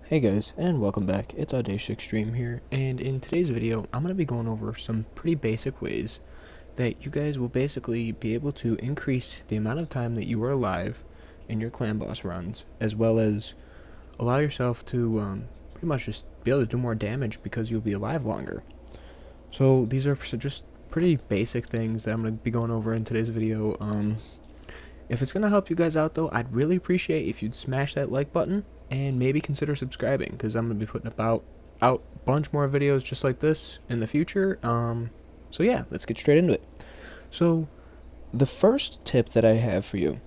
Hey guys, and welcome back. It's Audacious Xtreme here, and in today's video, I'm going to be going over some pretty basic ways that you guys will basically be able to increase the amount of time that you are alive in your clan boss runs, as well as allow yourself to pretty much just be able to do more damage because you'll be alive longer. So these are just pretty basic things that I'm going to be going over in today's video. If it's going to help you guys out though, I'd really appreciate if you'd smash that like button and maybe consider subscribing, because I'm going to be putting out a bunch more videos just like this in the future. So yeah, let's get straight into it. So the first tip that I have for you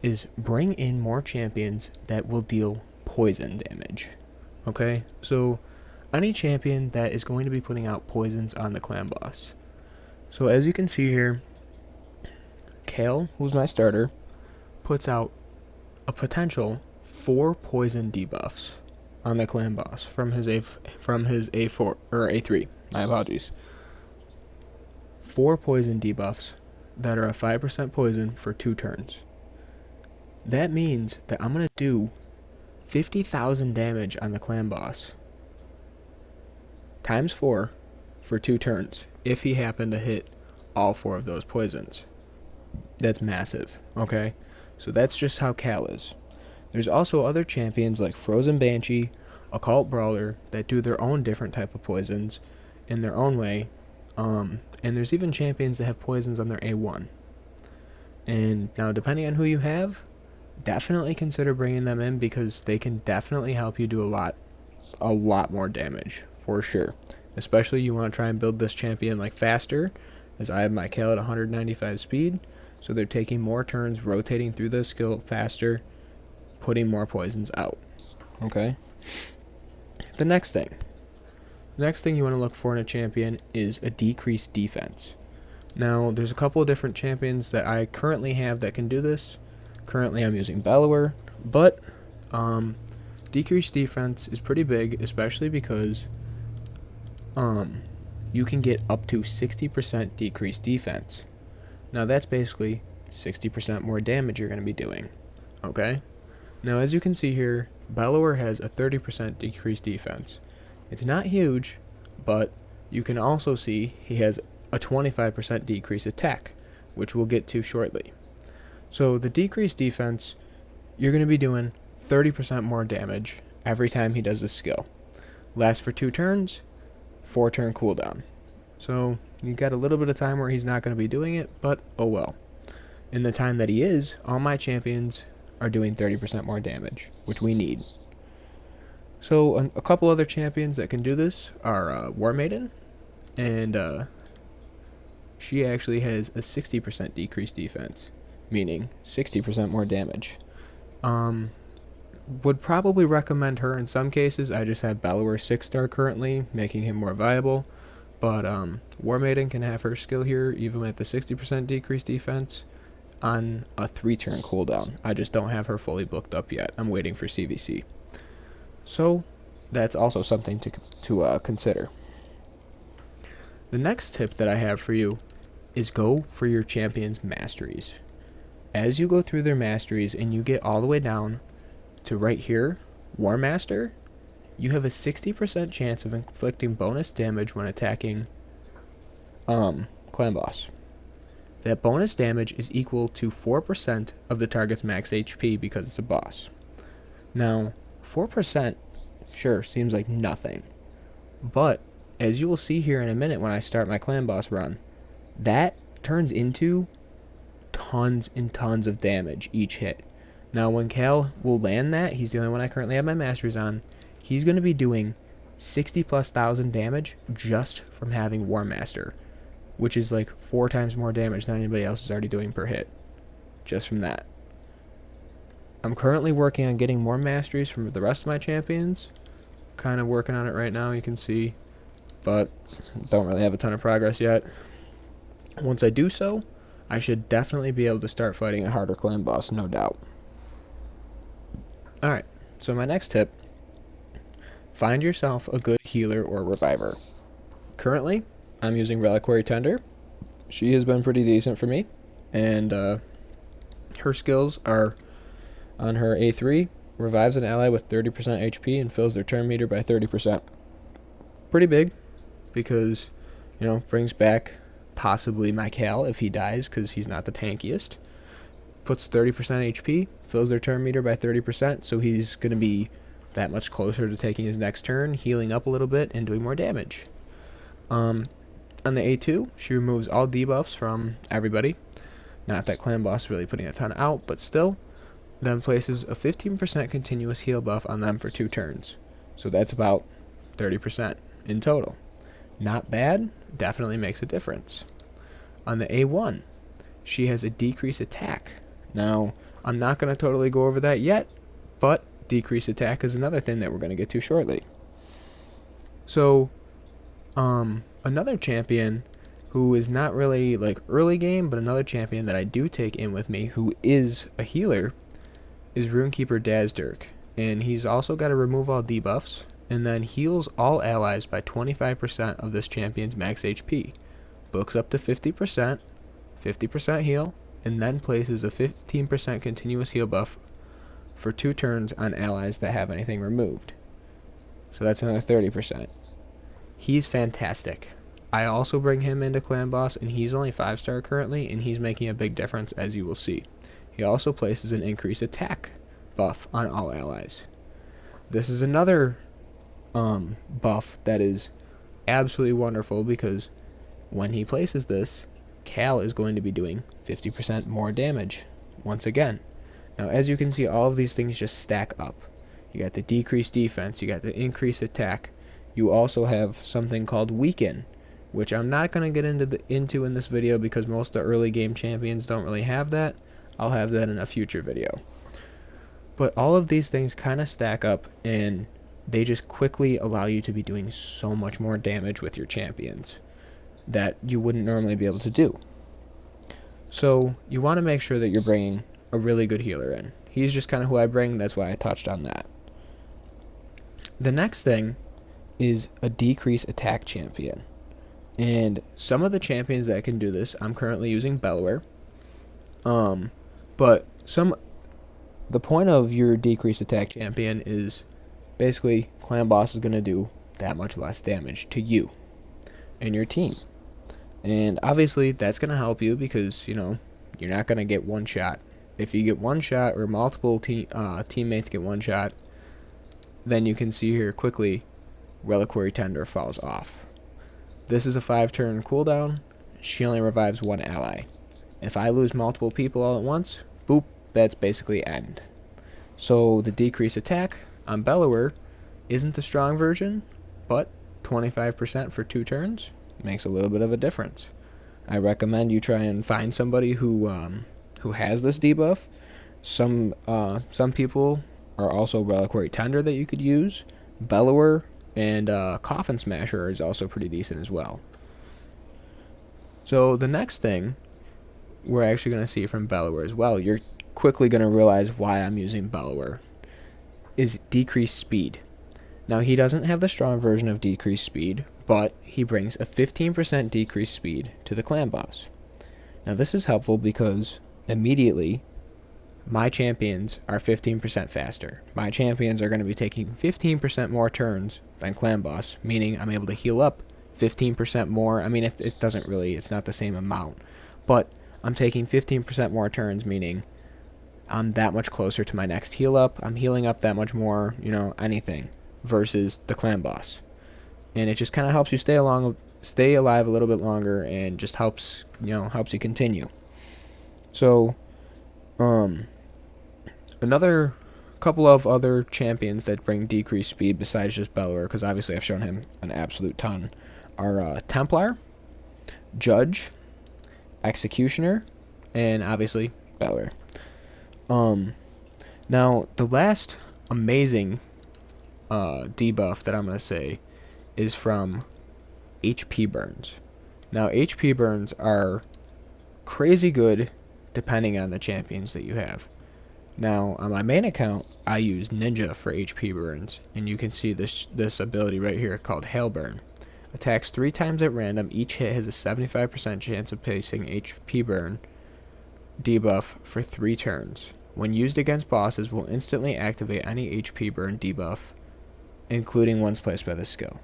is bring in more champions that will deal poison damage. Okay, so any champion that is going to be putting out poisons on the clan boss. So as you can see here, Kale, who's my starter, puts out a potential 4 poison debuffs on the clan boss from his A4 or A3. My apologies. 4 poison debuffs that are a 5% poison for 2 turns. That means that I'm gonna do 50,000 damage on the clan boss times 4 for 2 turns if he happened to hit all 4 of those poisons. That's massive, okay? So that's just how Cal is. There's also other champions like Frozen Banshee, Occult Brawler, that do their own different type of poisons in their own way. And there's even champions that have poisons on their A1. And now, depending on who you have, definitely consider bringing them in, because they can definitely help you do a lot more damage, for sure. Especially you want to try and build this champion like faster, as I have my Kale at 195 speed. So they're taking more turns, rotating through the skill faster, putting more poisons out. Okay? The next thing you want to look for in a champion is a decreased defense. Now, there's a couple of different champions that I currently have that can do this. Currently, I'm using Bellower, but decreased defense is pretty big, especially because you can get up to 60% decreased defense. Now that's basically 60% more damage you're going to be doing. Okay? Now as you can see here, Bellower has a 30% decreased defense. It's not huge, but you can also see he has a 25% decrease attack, which we'll get to shortly. So the decreased defense, you're going to be doing 30% more damage every time he does this skill. Lasts for 2 turns, 4 turn cooldown. So you got a little bit of time where he's not going to be doing it, but oh well. In the time that he is, all my champions are doing 30% more damage, which we need. So a couple other champions that can do this are War Maiden, and she actually has a 60% decreased defense, meaning 60% more damage. Would probably recommend her in some cases. I just have Bellower 6-star currently, making him more viable. But War Maiden can have her skill here even at the 60% decreased defense on a 3-turn cooldown. I just don't have her fully booked up yet. I'm waiting for CVC. So that's also something to consider. The next tip that I have for you is go for your champion's masteries. As you go through their masteries and you get all the way down to right here, War Master, you have a 60% chance of inflicting bonus damage when attacking clan boss. That bonus damage is equal to 4% of the target's max HP because it's a boss. Now, 4% sure seems like nothing, but as you will see here in a minute when I start my clan boss run, that turns into tons and tons of damage each hit. Now when Cal will land that, he's the only one I currently have my masteries on, he's going to be doing 60,000+ damage just from having War Master, which is like 4 times more damage than anybody else is already doing per hit, just from that. I'm currently working on getting more masteries from the rest of my champions. Kind of working on it right now, you can see, but don't really have a ton of progress yet. Once I do so, I should definitely be able to start fighting a harder clan boss, no doubt. Alright, so my next tip, find yourself a good healer or reviver. Currently, I'm using Reliquary Tender. She has been pretty decent for me, and her skills are on her A3, revives an ally with 30% HP and fills their turn meter by 30%. Pretty big, because, brings back possibly my Cal if he dies, because he's not the tankiest. Puts 30% HP, fills their turn meter by 30%, so he's going to be that much closer to taking his next turn, healing up a little bit, and doing more damage. On the A2, she removes all debuffs from everybody. Not that Clan Boss is really putting a ton out, but still. Then places a 15% continuous heal buff on them for 2 turns. So that's about 30% in total. Not bad, definitely makes a difference. On the A1, she has a decreased attack. Now, I'm not going to totally go over that yet, but decreased attack is another thing that we're going to get to shortly. So, another champion who is not really like early game, but another champion that I do take in with me who is a healer is Runekeeper Dazdurk. And he's also got to remove all debuffs, and then heals all allies by 25% of this champion's max HP. Books up to 50%, 50% heal, and then places a 15% continuous heal buff for 2 turns on allies that have anything removed. So that's another 30%. He's fantastic. I also bring him into Clan Boss, and he's only 5-star currently, and he's making a big difference, as you will see. He also places an increased attack buff on all allies. This is another buff that is absolutely wonderful, because when he places this, Cal is going to be doing 50% more damage once again. Now, as you can see, all of these things just stack up. You got the decreased defense, you got the increased attack. You also have something called Weaken, which I'm not going to get into in this video because most of the early game champions don't really have that. I'll have that in a future video. But all of these things kind of stack up, and they just quickly allow you to be doing so much more damage with your champions that you wouldn't normally be able to do. So you want to make sure that you're bringing a really good healer in. He's just kind of who I bring, that's why I touched on that. The next thing is a decreased attack champion. And some of the champions that can do this, I'm currently using Bellower. But the point of your decreased attack champion is basically Clan Boss is going to do that much less damage to you and your team. And obviously that's going to help you because, you're not going to get one shot. If you get one shot or multiple teammates get one shot, then you can see here quickly Reliquary Tender falls off. This is a 5-turn cooldown. She only revives 1 ally. If I lose multiple people all at once, boop, that's basically end. So the decreased attack on Bellower isn't the strong version, but 25% for 2 turns makes a little bit of a difference. I recommend you try and find somebody who has this debuff. Some people are also Reliquary Tender that you could use. Bellower and Coffin Smasher is also pretty decent as well. So the next thing we're actually going to see from Bellower as well, you're quickly going to realize why I'm using Bellower, is decreased speed. Now he doesn't have the strong version of decreased speed, but he brings a 15% decreased speed to the Clan Boss. Now this is helpful because immediately my champions are 15% faster. My champions are going to be taking 15% more turns than Clan Boss, meaning I'm able to heal up 15% more. I mean, it's not the same amount, but I'm taking 15% more turns, meaning I'm that much closer to my next heal up. I'm healing up that much more, anything, versus the Clan Boss. And it just kind of helps you stay alive a little bit longer, and just helps you continue. So, another couple of other champions that bring decreased speed besides just Bellower, because obviously I've shown him an absolute ton, are Templar, Judge, Executioner, and obviously Bellower. Now the last amazing debuff that I'm going to say is from HP burns. Now HP burns are crazy good depending on the champions that you have. Now on my main account I use Ninja for HP burns, and you can see this ability right here called Hail Burn. Attacks 3 times at random. Each hit has a 75% chance of placing HP burn debuff for 3 turns. when used against bosses, will instantly activate any HP burn debuff, including ones placed by this skill.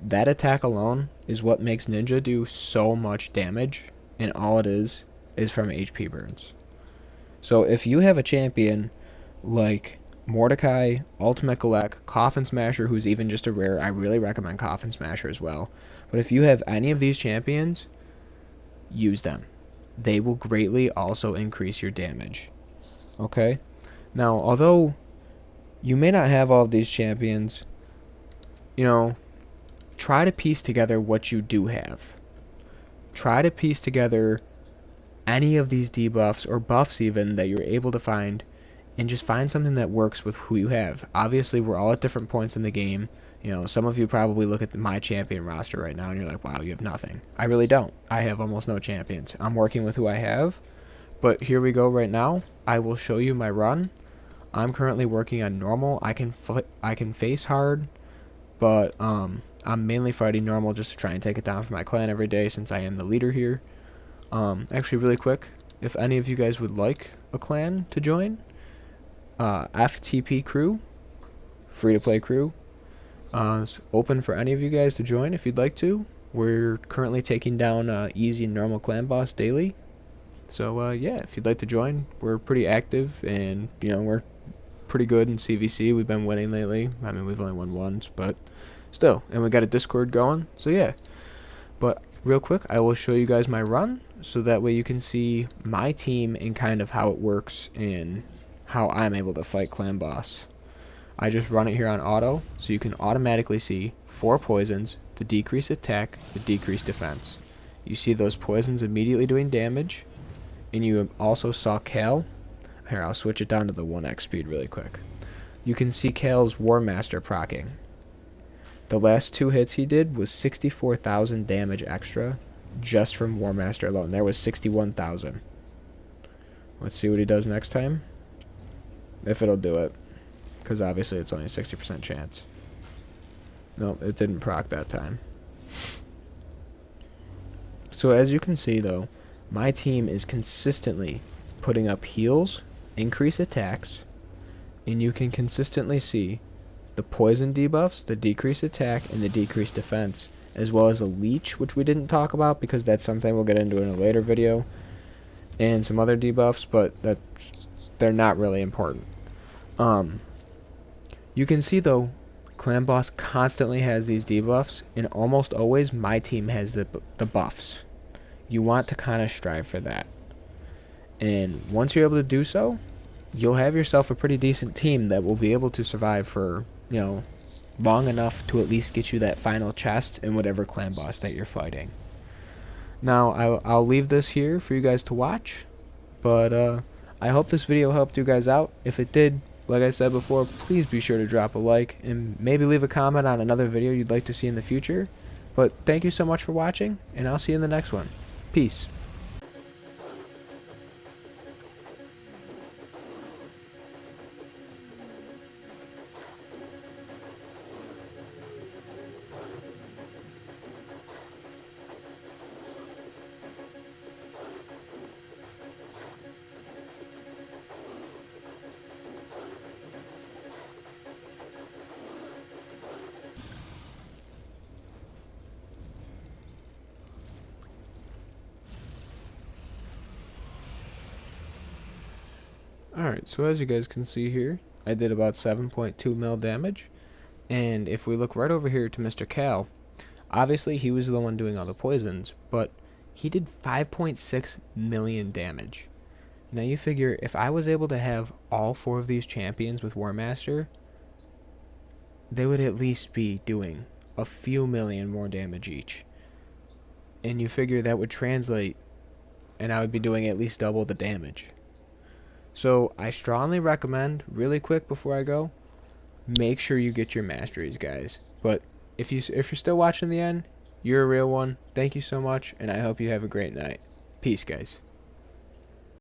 That attack alone is what makes Ninja do so much damage, and all it is from HP burns. So if you have a champion like Mordecai, Ultimate Galek, Coffin Smasher, who's even just a rare, I really recommend Coffin Smasher as well. But if you have any of these champions, use them. They will greatly also increase your damage. Okay? Now, although you may not have all of these champions, you know, try to piece together what you do have. Try to piece together any of these debuffs or buffs even that you're able to find, and just find something that works with who you have. Obviously, we're all at different points in the game. You know, some of you probably look at my champion roster right now and you're like, wow, you have nothing. I really don't. I have almost no champions. I'm working with who I have, but here we go right now. I will show you my run. I'm currently working on normal. I can face hard, but I'm mainly fighting normal just to try and take it down for my clan every day since I am the leader here. Actually, really quick, if any of you guys would like a clan to join, FTP crew, free to play crew, it's open for any of you guys to join if you'd like to. We're currently taking down easy and normal clan boss daily. So yeah, if you'd like to join, we're pretty active, and you know, we're pretty good in CVC. We've been winning lately. I mean, we've only won once, but still, and we got a Discord going. So yeah, but real quick, I will show you guys my run, so that way you can see my team and kind of how it works and how I'm able to fight clan boss. I just run it here on auto, so you can automatically see 4 poisons to decrease attack, to decrease defense. You see those poisons immediately doing damage, and you also saw Cal. Here, I'll switch it down to the 1x speed really quick. You can see Cal's War Master proccing. The last 2 hits he did was 64,000 damage extra just from War Master alone. There was 61,000. Let's see what he does next time. If it'll do it. Because obviously it's only a 60% chance. Nope, it didn't proc that time. So as you can see though, my team is consistently putting up heals, increase attacks, and you can consistently see the poison debuffs, the decreased attack, and the decreased defense, as well as a leech, which we didn't talk about because that's something we'll get into in a later video, and some other debuffs, but they're not really important. You can see though, clan boss constantly has these debuffs, and almost always my team has the buffs. You want to kind of strive for that, and once you're able to do so, you'll have yourself a pretty decent team that will be able to survive for, you know, long enough to at least get you that final chest in whatever clan boss that you're fighting. Now I'll leave this here for you guys to watch, but I hope this video helped you guys out. If it did, like I said before, please be sure to drop a like and maybe leave a comment on another video you'd like to see in the future. But thank you so much for watching, and I'll see you in the next one. Peace. Alright, so as you guys can see here, I did about 7.2 mil damage, and if we look right over here to Mr. Cal, obviously he was the one doing all the poisons, but he did 5.6 million damage. Now you figure, if I was able to have all 4 of these champions with War Master, they would at least be doing a few million more damage each. And you figure that would translate, and I would be doing at least double the damage. So I strongly recommend, really quick before I go, make sure you get your Masteries, guys. But if you're still watching the end, you're a real one. Thank you so much, and I hope you have a great night. Peace, guys.